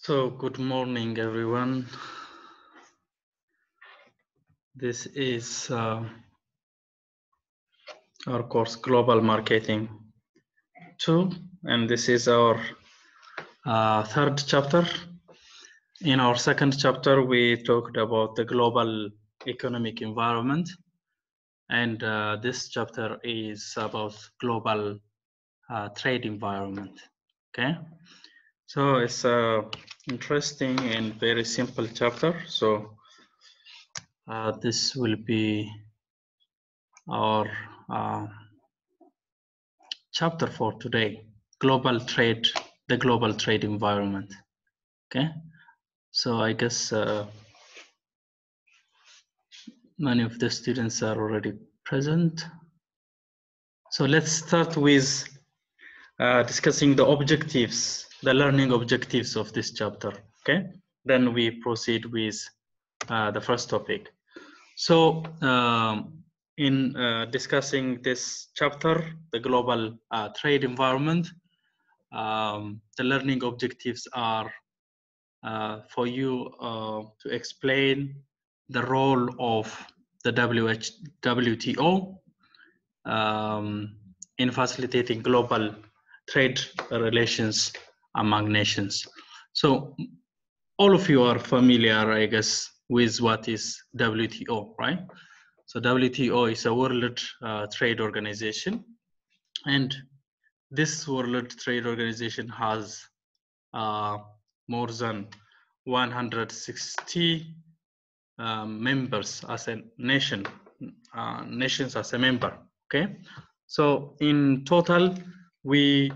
So, good morning, everyone. This is our course Global Marketing 2, and this is our third chapter. In our second chapter, we talked about the global economic environment, and this chapter is about global trade environment. Okay, so it's a interesting and very simple chapter. So this will be our chapter for today, global trade, the global trade environment. Okay, so I guess many of the students are already present. So let's start with discussing the objectives, the learning objectives of this chapter. Okay, then we proceed with the first topic. So in discussing this chapter, the global trade environment, the learning objectives are for you to explain the role of the WTO in facilitating global trade relations among nations. So all of you are familiar, I guess, with what is WTO, right? So WTO is a World Trade Organization, and this World Trade Organization has more than 160 members as a nation, nations as a member. Okay, so in total, we,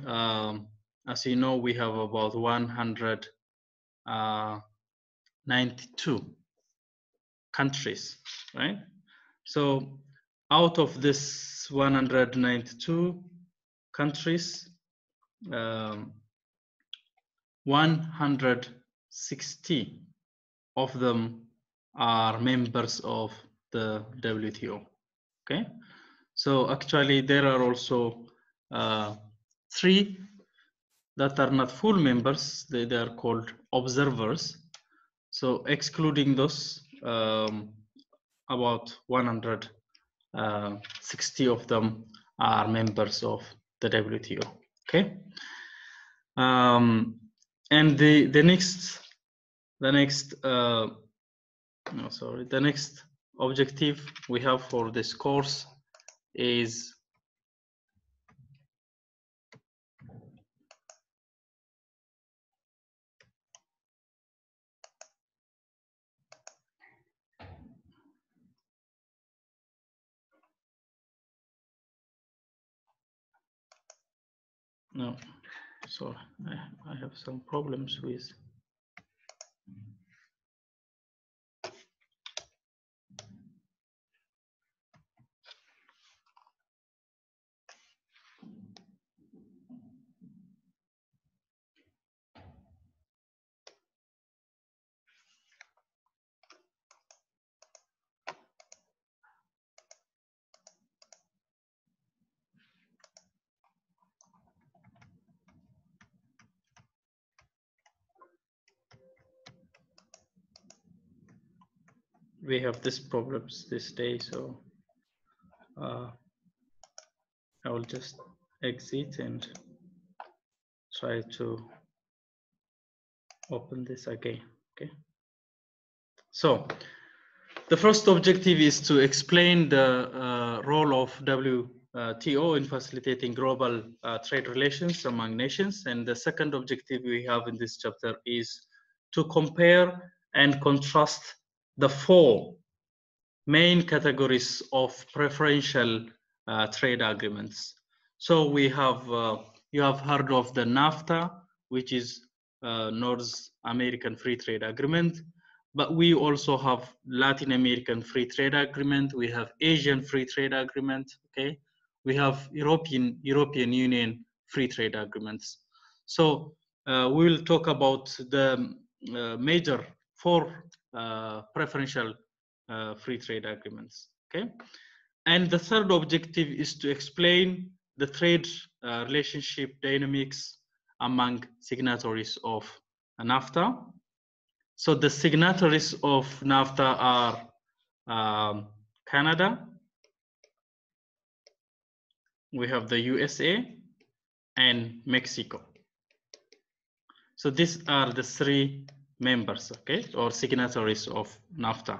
as you know, we have about 192 countries, right? So out of this 192 countries, 160 of them are members of the WTO. Okay, so actually there are also 3 that are not full members. They are called observers. So excluding those, about 160 of them are members of the WTO. Okay, and the next the next objective we have for this course is no, sorry, I have some problems with we have these problems this day, so I will just exit and try to open this again. Okay, so the first objective is to explain the role of WTO in facilitating global trade relations among nations, and the second objective we have in this chapter is to compare and contrast the 4 main categories of preferential trade agreements. So we have, you have heard of the NAFTA, which is North American Free Trade Agreement, but we also have Latin American Free Trade Agreement, we have Asian Free Trade Agreement, okay? We have European Union Free Trade Agreements. So we will talk about the major 4 preferential free trade agreements, okay? And the third objective is to explain the trade relationship dynamics among signatories of NAFTA. So the signatories of NAFTA are Canada, we have the USA, and Mexico. So these are the 3 members, okay, or signatories of NAFTA.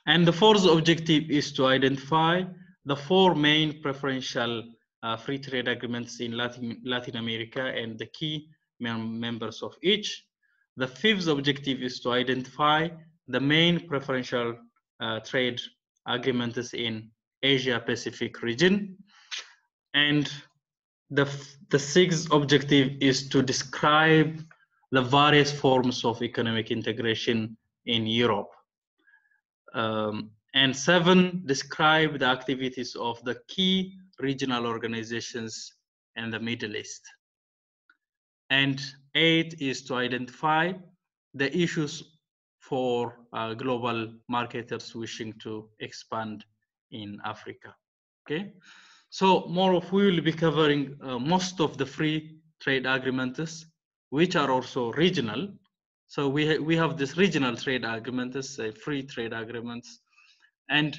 And the fourth objective is to identify the 4 main preferential free trade agreements in Latin America and the key members of each. The 5th objective is to identify the main preferential trade agreements in Asia Pacific region. And the 6th objective is to describe the various forms of economic integration in Europe. And 7, describe the activities of the key regional organizations in the Middle East. And 8 is to identify the issues for global marketers wishing to expand in Africa. Okay, so we will be covering most of the free trade agreements, which are also regional. So we have this regional trade agreements, free trade agreements, and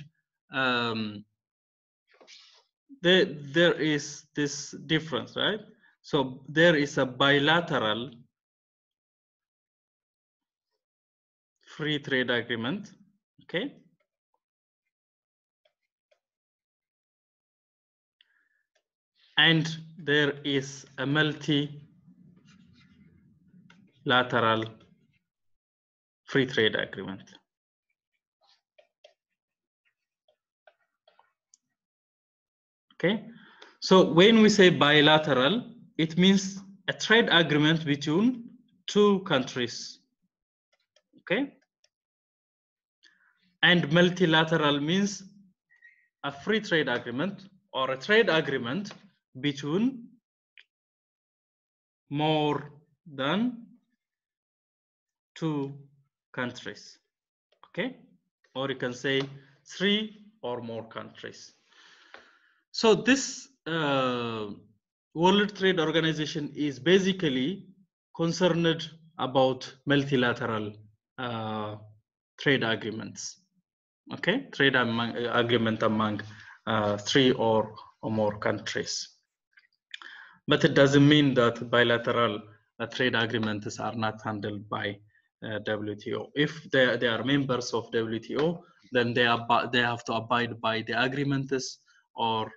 there is this difference, right? So there is a bilateral free trade agreement, okay? And there is a multilateral free trade agreement. Okay, so when we say bilateral, it means a trade agreement between 2 countries. Okay, and multilateral means a free trade agreement or a trade agreement between more than 2 countries. Okay, or you can say 3 or more countries. So this World Trade Organization is basically concerned about multilateral trade agreements. Okay, trade agreement among 3 or more countries. But it doesn't mean that bilateral trade agreements are not handled by WTO. If they are members of WTO, then they have to abide by the agreements or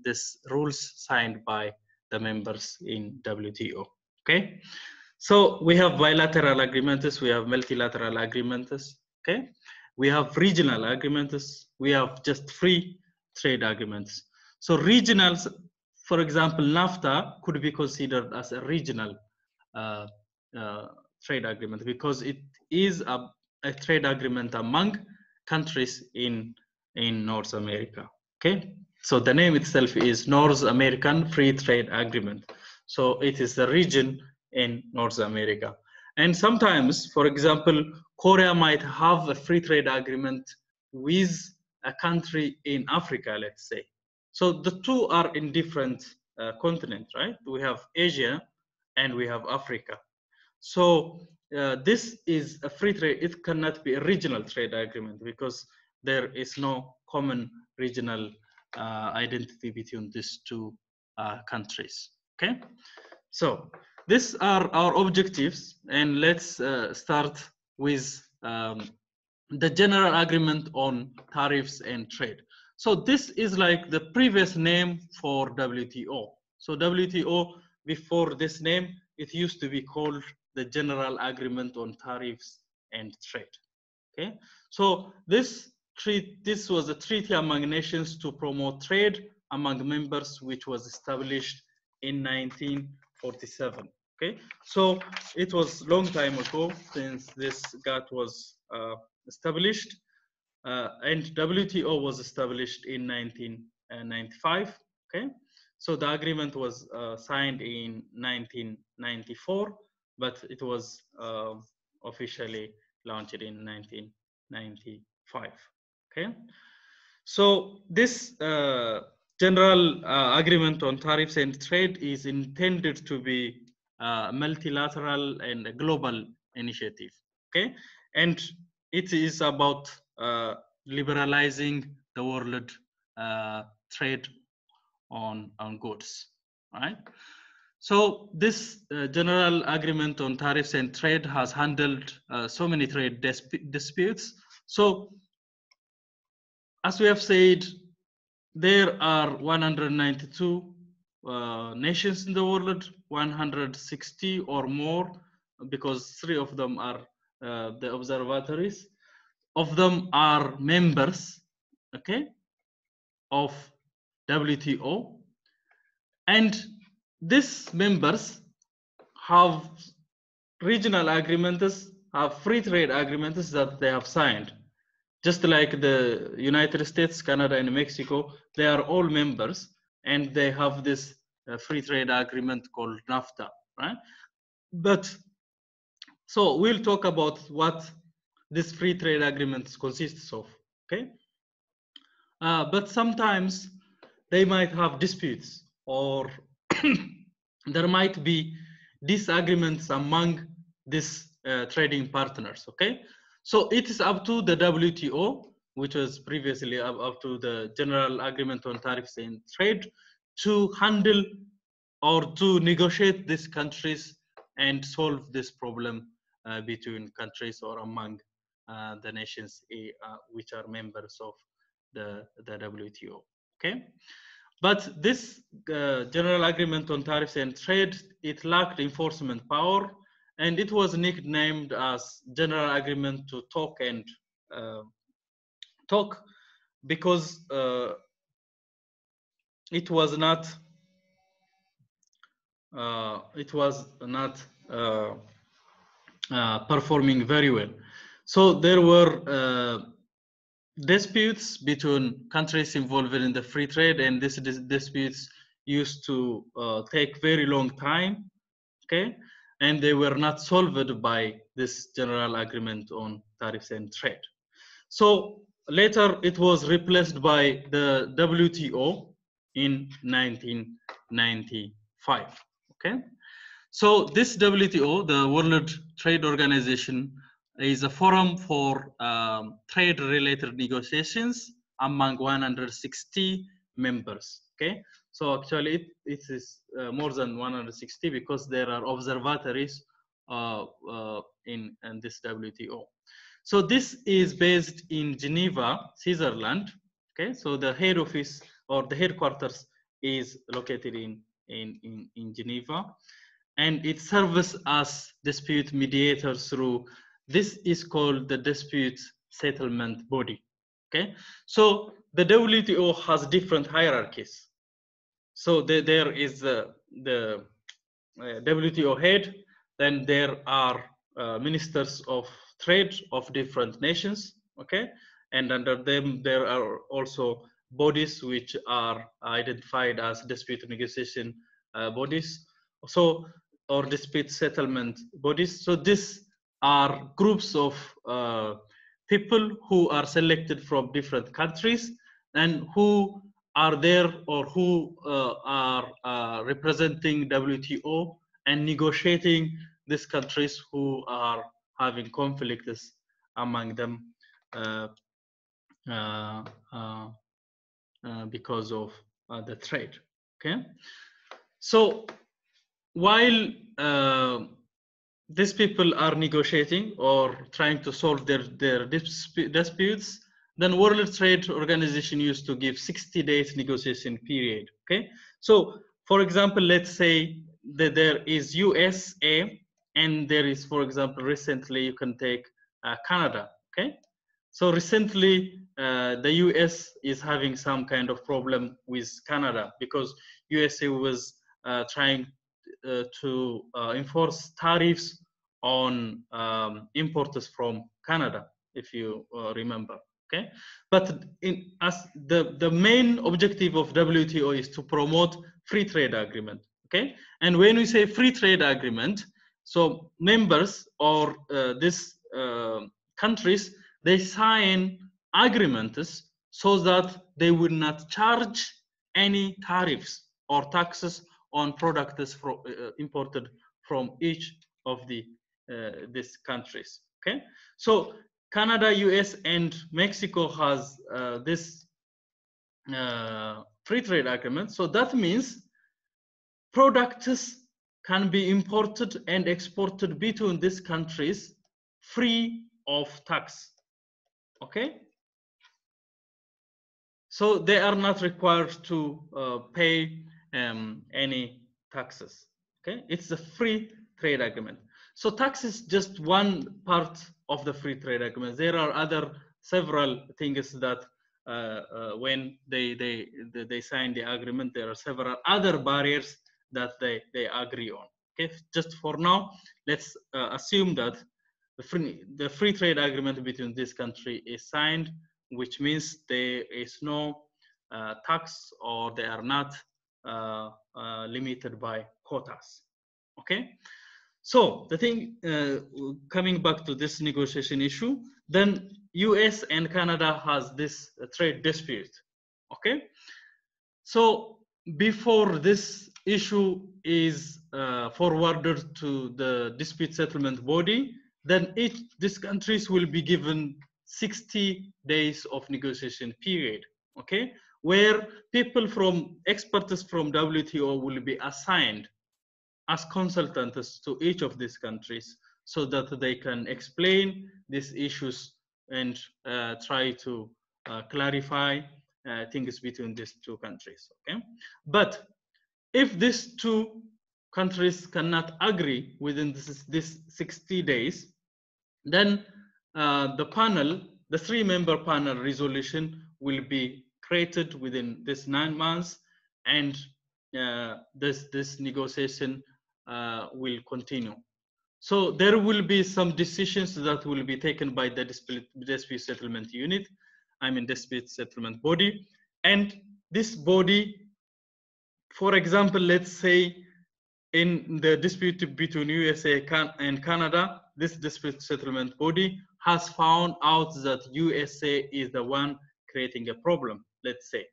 these rules signed by the members in WTO. Okay, so we have bilateral agreements, we have multilateral agreements. Okay, we have regional agreements, we have just free trade agreements. So regionals, for example, NAFTA could be considered as a regional trade agreement because it is a trade agreement among countries in North America. Okay, so the name itself is North American Free Trade Agreement. So it is a region in North America. And sometimes, for example, Korea might have a free trade agreement with a country in Africa, let's say. So the 2 are in different continents, right? We have Asia and we have Africa. So this is a free trade. It cannot be a regional trade agreement because there is no common regional identity between these 2 countries. Okay, so these are our objectives, and let's start with the general agreement on tariffs and trade. So this is like the previous name for WTO. So WTO, before this name, it used to be called the General Agreement on Tariffs and Trade. Okay, so this was a treaty among nations to promote trade among members, which was established in 1947. Okay, so it was a long time ago since this GATT was established, and WTO was established in 1995. Okay, so the agreement was signed in 1994, but it was officially launched in 1995. Okay, so this general agreement on tariffs and trade is intended to be multilateral and a global initiative. Okay, and it is about liberalizing the world trade on goods, right? So this general agreement on tariffs and trade has handled so many trade disputes. So as we have said, there are 192 nations in the world, 160 or more, because 3 of them are the observatories. Of them are members, okay, of WTO, and these members have regional agreements, have free trade agreements that they have signed. Just like the United States, Canada, and Mexico, they are all members, and they have this free trade agreement called NAFTA, right? But so we'll talk about what this free trade agreement consists of, okay? But sometimes they might have disputes, or there might be disagreements among these trading partners, okay? So it is up to the WTO, which was previously up to the General Agreement on Tariffs and Trade, to handle or to negotiate these countries and solve this problem between countries or among the nations which are members of the WTO, okay? But this General Agreement on Tariffs and Trade, it lacked enforcement power, and it was nicknamed as General Agreement to Talk and Talk because it was not performing very well. So there were disputes between countries involved in the free trade, and these disputes used to take very long time, okay? And they were not solved by this General Agreement on Tariffs and Trade. So later it was replaced by the WTO in 1995, okay? So this WTO, the World Trade Organization, is a forum for trade-related negotiations among 160 members, okay? So actually it is more than 160 because there are observatories in this WTO. So this is based in Geneva, Switzerland, okay? So the head office or the headquarters is located in Geneva, and it serves as dispute mediator through, this is called the dispute settlement body, okay? So the WTO has different hierarchies. So there is the WTO head, then there are ministers of trade of different nations, okay? And under them, there are also bodies which are identified as dispute negotiation bodies. So, or dispute settlement bodies. So these are groups of people who are selected from different countries and who are there or who are representing WTO and negotiating these countries who are having conflicts among them because of the trade, okay? So while these people are negotiating or trying to solve their disputes, then World Trade Organization used to give 60 days negotiation period, okay? So for example, let's say that there is USA and there is, for example, recently you can take Canada, okay? So recently the US is having some kind of problem with Canada because USA was trying to enforce tariffs on imports from Canada, if you remember, okay? But as the main objective of WTO is to promote free trade agreement, okay? And when we say free trade agreement, so members or these countries, they sign agreements so that they will not charge any tariffs or taxes on products imported from each of the these countries. Okay, so Canada, US, and Mexico has this free trade agreement. So that means products can be imported and exported between these countries free of tax. Okay, so they are not required to pay any taxes. Okay, it's a free trade agreement. So tax is just one part of the free trade agreement. There are other several things that when they sign the agreement, there are several other barriers that they agree on. Okay, just for now, let's assume that the free trade agreement between this country is signed, which means there is no tax, or they are not limited by quotas. Okay, so the thing, coming back to this negotiation issue, then US and Canada has this trade dispute. Okay, so before this issue is forwarded to the dispute settlement body, then these countries will be given 60 days of negotiation period, okay, where people from experts from WTO will be assigned as consultants to each of these countries so that they can explain these issues and try to clarify things between these two countries. Okay, but if these two countries cannot agree within this 60 days, then the panel, the 3-member panel resolution will be created within this 9 months, and this negotiation will continue. So there will be some decisions that will be taken by the dispute settlement unit, I mean dispute settlement body, and this body, for example, let's say in the dispute between USA and Canada, this dispute settlement body has found out that USA is the one creating a problem, let's say.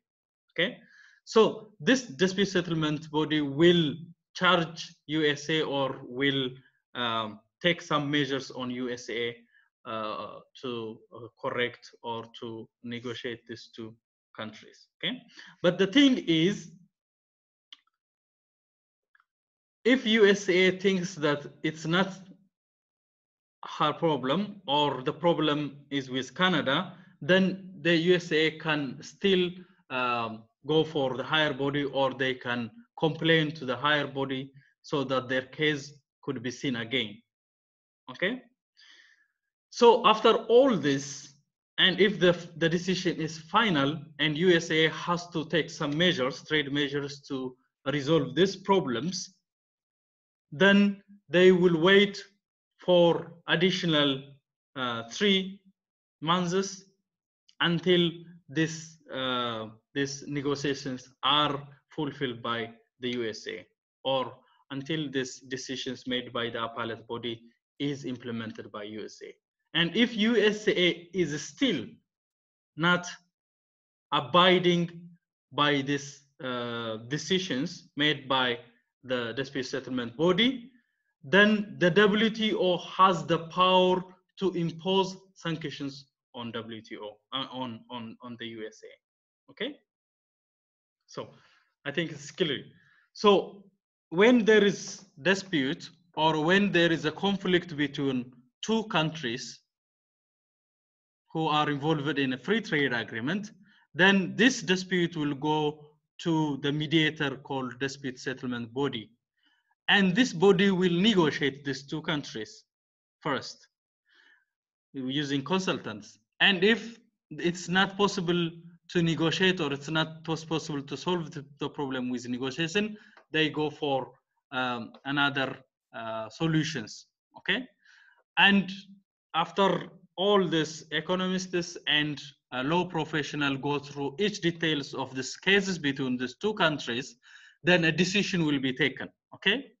Okay, so this dispute settlement body will charge USA or will take some measures on USA to correct or to negotiate these two countries. Okay, but the thing is, if USA thinks that it's not her problem or the problem is with Canada, then the USA can still go for the higher body, or they can complain to the higher body so that their case could be seen again. Okay, so after all this, and if the decision is final and USA has to take some measures, trade measures, to resolve these problems, then they will wait for additional 3 months until these negotiations are fulfilled by the USA, or until these decisions made by the appellate body is implemented by USA. And if USA is still not abiding by these decisions made by the dispute settlement body, then the WTO has the power to impose sanctions on WTO, on the USA. Okay, so I think it's clear. So when there is dispute, or when there is a conflict between two countries who are involved in a free trade agreement, then this dispute will go to the mediator called dispute settlement body. And this body will negotiate these two countries first using consultants. And if it's not possible to negotiate, or it's not possible to solve the problem with negotiation, they go for another solutions. Okay, and after all this, economists and law professional go through each details of these cases between these two countries, then a decision will be taken. Okay,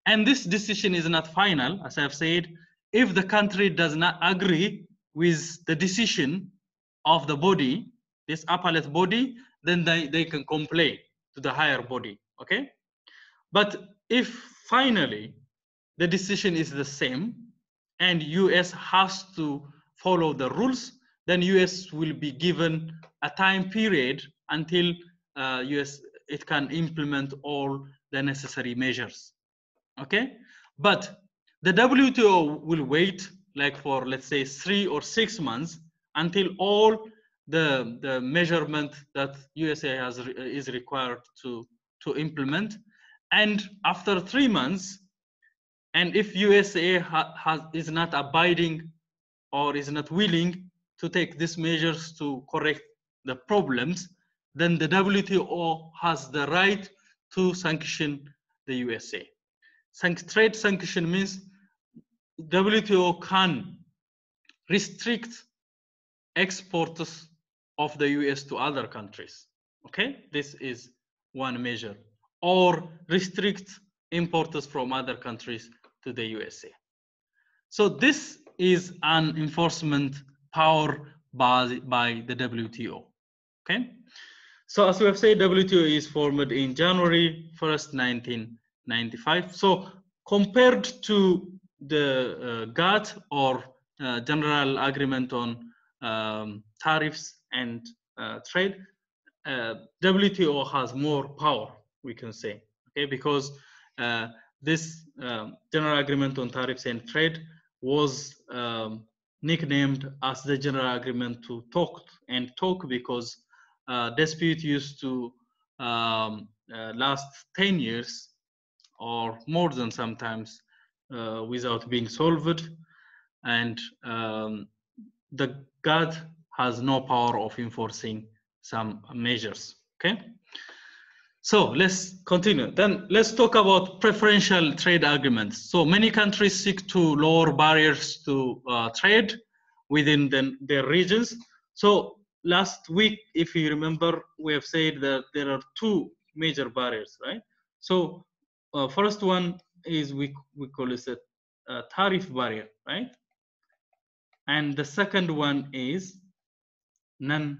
and this decision is not final, as I've said. If the country does not agree with the decision of the body, this appellate body, then they can complain to the higher body. Okay, but if finally the decision is the same and US has to follow the rules, then US will be given a time period until US it can implement all the necessary measures. Okay, but the WTO will wait like for, let's say, 3 or 6 months until all the measurement that USA is required to implement, and after 3 months, and if USA is not abiding or is not willing to take these measures to correct the problems, then the WTO has the right to sanction the USA. Trade sanction means WTO can restrict exports of the US to other countries. Okay, this is one measure, or restrict imports from other countries to the USA. So this is an enforcement power by the WTO. Okay, so as we have said, WTO is formed in January 1st, 1995. So compared to the GATT, or General Agreement on Tariffs and Trade, WTO has more power, we can say, okay, because this General Agreement on Tariffs and Trade was nicknamed as the General Agreement to talk because dispute used to last 10 years or more than sometimes without being solved, and the GATT has no power of enforcing some measures. Okay, so let's continue. Then let's talk about preferential trade agreements. So many countries seek to lower barriers to trade within their regions. So last week, if you remember, we have said that there are two major barriers, right? So first one is we call it a tariff barrier, right? And the second one is non-tariff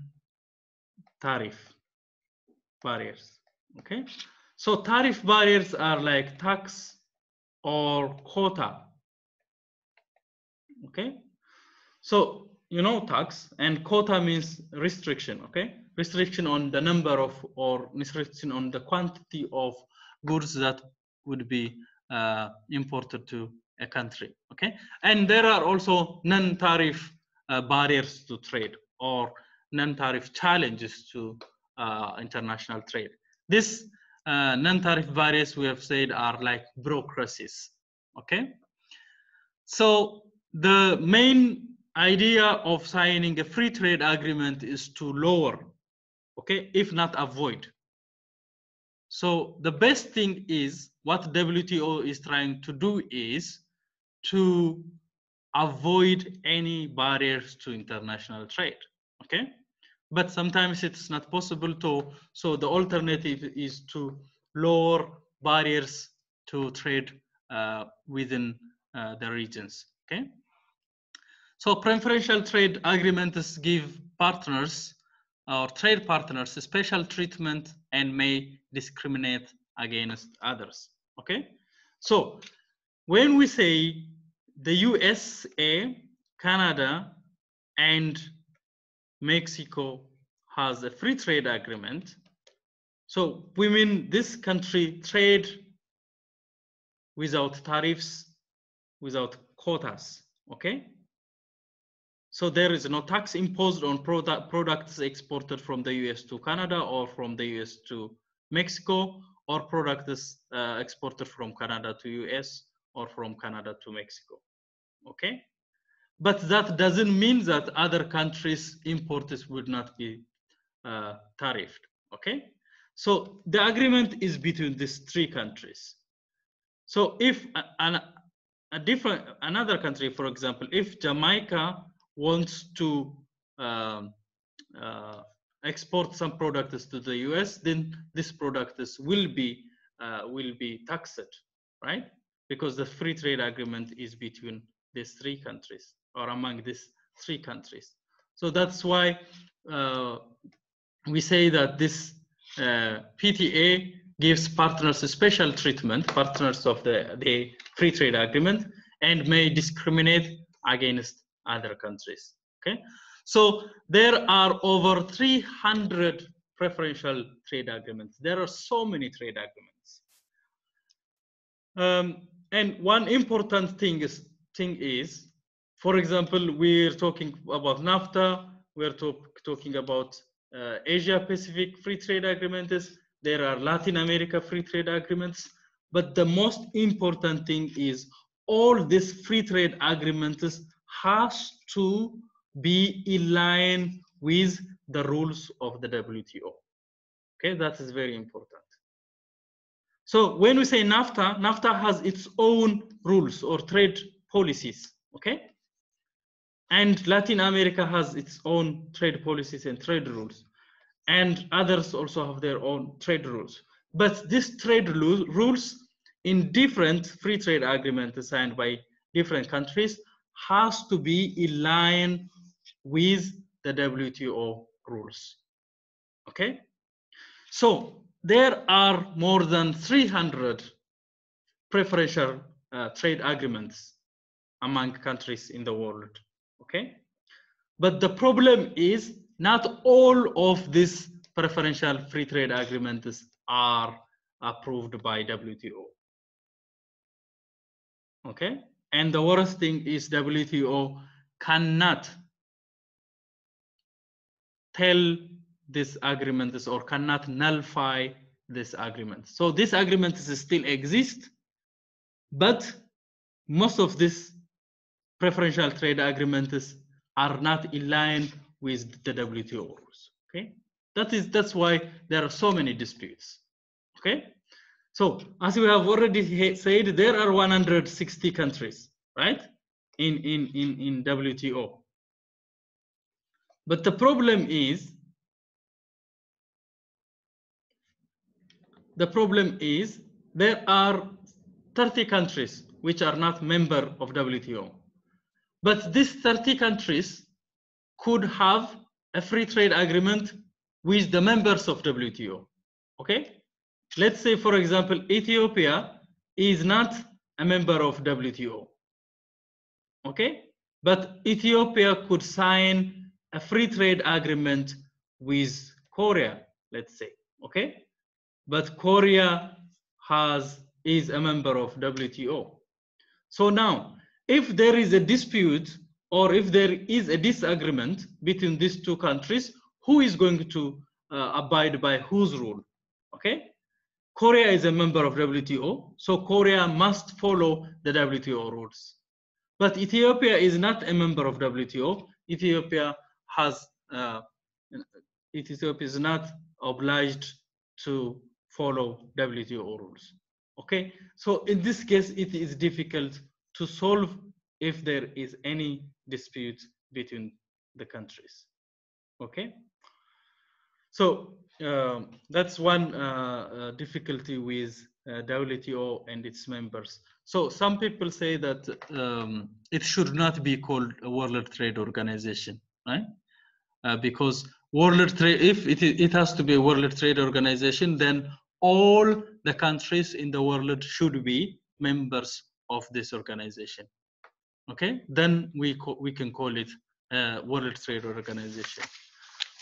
barriers. Okay, so tariff barriers are like tax or quota. Okay, so you know tax, and quota means restriction. Okay, restriction on the number of, or restriction on the quantity of goods that would be imported to a country. Okay, and there are also non-tariff barriers to trade, or non-tariff challenges to international trade. This non-tariff barriers, we have said, are like bureaucracies. Okay, so the main idea of signing a free trade agreement is to lower, okay, if not avoid. So the best thing is, what WTO is trying to do is to avoid any barriers to international trade. Okay, but sometimes it's not possible to, so the alternative is to lower barriers to trade within the regions. Okay, so preferential trade agreements give partners or trade partners special treatment and may discriminate against others. Okay, so when we say the USA, Canada, and Mexico has a free trade agreement, so we mean this country trade without tariffs, without quotas. Okay, so there is no tax imposed on products exported from the US to Canada, or from the US to Mexico, or products exported from Canada to US, or from Canada to Mexico. Okay, but that doesn't mean that other countries' imports would not be tariffed. Okay, so the agreement is between these three countries. So if another country, for example, if Jamaica wants to export some products to the US, then this products will be taxed, right? Because the free trade agreement is between these three countries, or among these three countries. So that's why we say that this PTA gives partners a special treatment, partners of the free trade agreement, and may discriminate against other countries. Okay, so there are over 300 preferential trade agreements. There are so many trade agreements. And one important thing is, for example, we're talking about NAFTA, we're talking about Asia Pacific free trade agreements, there are Latin America free trade agreements, but the most important thing is all these free trade agreements has to be in line with the rules of the WTO. Okay, that is very important. So when we say NAFTA, NAFTA has its own rules or trade policies, okay? And Latin America has its own trade policies and trade rules. And others also have their own trade rules. But these trade rules in different free trade agreements signed by different countries has to be in line with the WTO rules, okay? So there are more than 300 preferential trade agreements among countries in the world, okay? But the problem is not all of these preferential free trade agreements are approved by WTO, okay? And the worst thing is WTO cannot tell these agreements or cannot nullify this agreement. So these agreements still exist, but most of these preferential trade agreements are not in line with the WTO rules. Okay, that's why there are so many disputes. Okay, so as we have already said, there are 160 countries, right, in WTO. But the problem is there are 30 countries which are not member of WTO. But these 30 countries could have a free trade agreement with the members of WTO, okay? Let's say, for example, Ethiopia is not a member of WTO, okay? But Ethiopia could sign a free trade agreement with Korea, let's say, okay? But Korea is a member of WTO. So now, if there is a dispute or if there is a disagreement between these two countries, who is going to abide by whose rule? Okay, Korea is a member of WTO, so Korea must follow the WTO rules. But Ethiopia is not a member of WTO. Ethiopia is not obliged to follow WTO rules. Okay, so in this case, it is difficult to solve if there is any dispute between the countries. Okay, so that's one difficulty with WTO and its members. So some people say that it should not be called a World Trade Organization, right? Because World Trade, if it has to be a World Trade Organization, then all the countries in the world should be members of this organization. Okay, then we can call it World Trade Organization.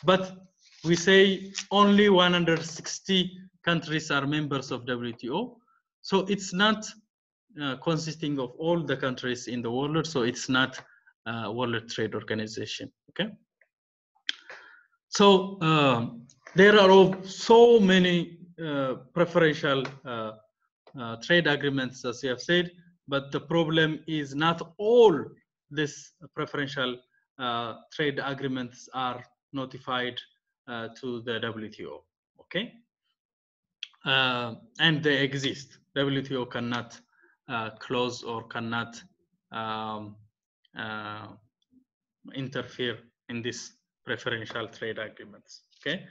But we say only 160 countries are members of WTO, so it's not consisting of all the countries in the world, so it's not World Trade Organization. Okay. So there are so many preferential trade agreements, as you have said, but the problem is not all these preferential trade agreements are notified to the WTO, okay? And they exist. WTO cannot close or cannot interfere in this preferential trade agreements, okay?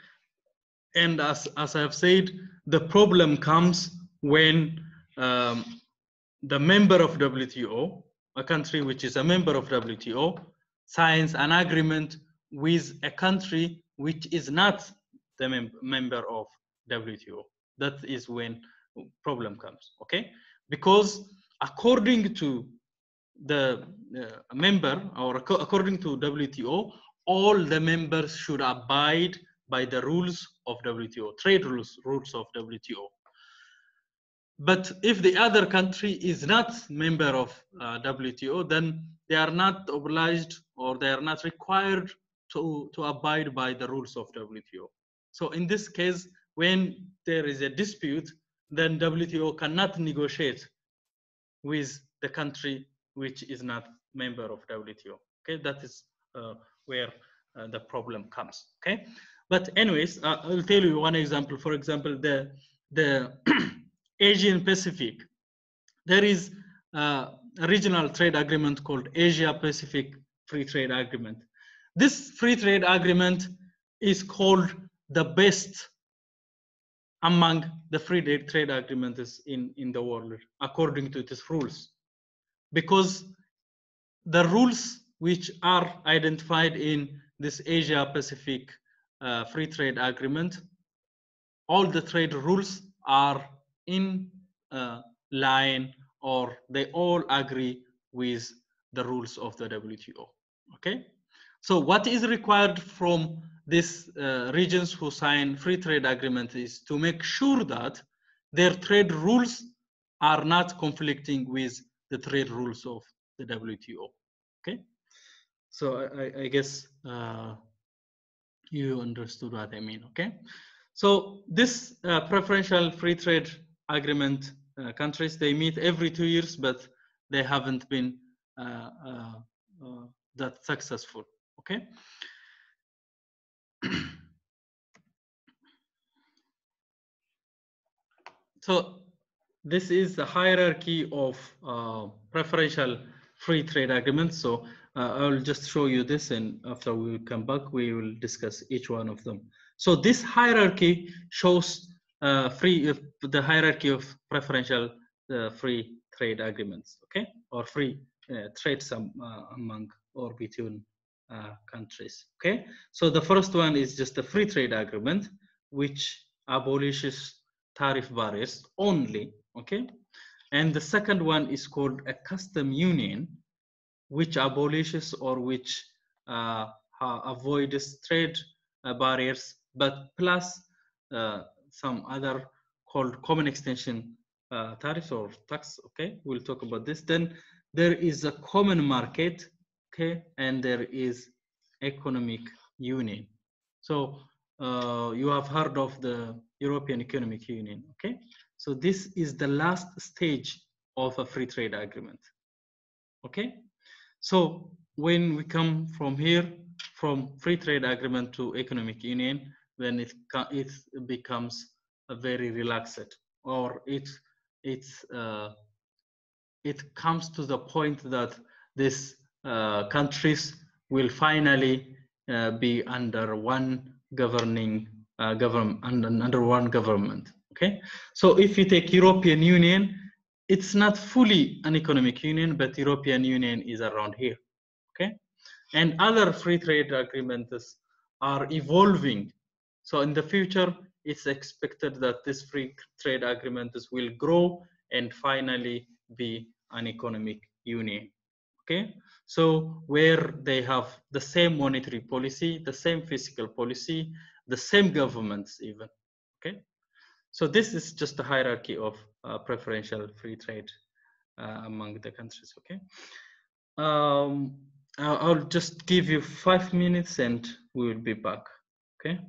And as I have said, the problem comes when the member of WTO, a country which is a member of WTO, signs an agreement with a country which is not the member of WTO. that is when problem comes, okay? Because according to the member, or according to WTO, all the members should abide by the rules of WTO, trade rules of WTO. But if the other country is not member of WTO, then they are not obliged, or they are not required to abide by the rules of WTO. So in this case, when there is a dispute, then WTO cannot negotiate with the country which is not member of WTO. Okay, that is where the problem comes. Okay, but anyways, I'll tell you one example. For example, the Asian Pacific, there is a regional trade agreement called Asia Pacific Free Trade Agreement. This free trade agreement is called the best among the free trade agreements in the world, according to its rules, because the rules which are identified in this Asia Pacific Free Trade Agreement, all the trade rules are in line, or they all agree with the rules of the WTO. Okay, so what is required from these regions who sign free trade agreement is to make sure that their trade rules are not conflicting with the trade rules of the WTO. Okay, so I guess you understood what I mean. Okay, so this preferential free trade agreement countries, they meet every 2 years, but they haven't been that successful. Okay. So this is the hierarchy of preferential free trade agreements. So I'll just show you this, and after we will come back, we will discuss each one of them. So this hierarchy shows the hierarchy of preferential free trade agreements, okay, or free trades among or between countries, okay. So the first one is just a free trade agreement, which abolishes tariff barriers only, okay. And the second one is called a custom union, which abolishes or which avoids trade barriers, but plus some other called common extension tariffs or tax, okay. We'll talk about this. Then there is a common market, okay, and there is economic union. So you have heard of the European Economic Union, okay? So this is the last stage of a free trade agreement, okay? So when we come from here, from free trade agreement to economic union, then it becomes a very relaxed, or it comes to the point that these countries will finally be under one governing under one government. Okay, so if you take European Union, it's not fully an economic union, but European Union is around here. Okay, and other free trade agreements are evolving. So in the future, it's expected that this free trade agreements will grow and finally be an economic union. Okay, so where they have the same monetary policy, the same fiscal policy, the same governments even. Okay, so this is just a hierarchy of preferential free trade among the countries. Okay, I'll just give you 5 minutes and we will be back. Okay.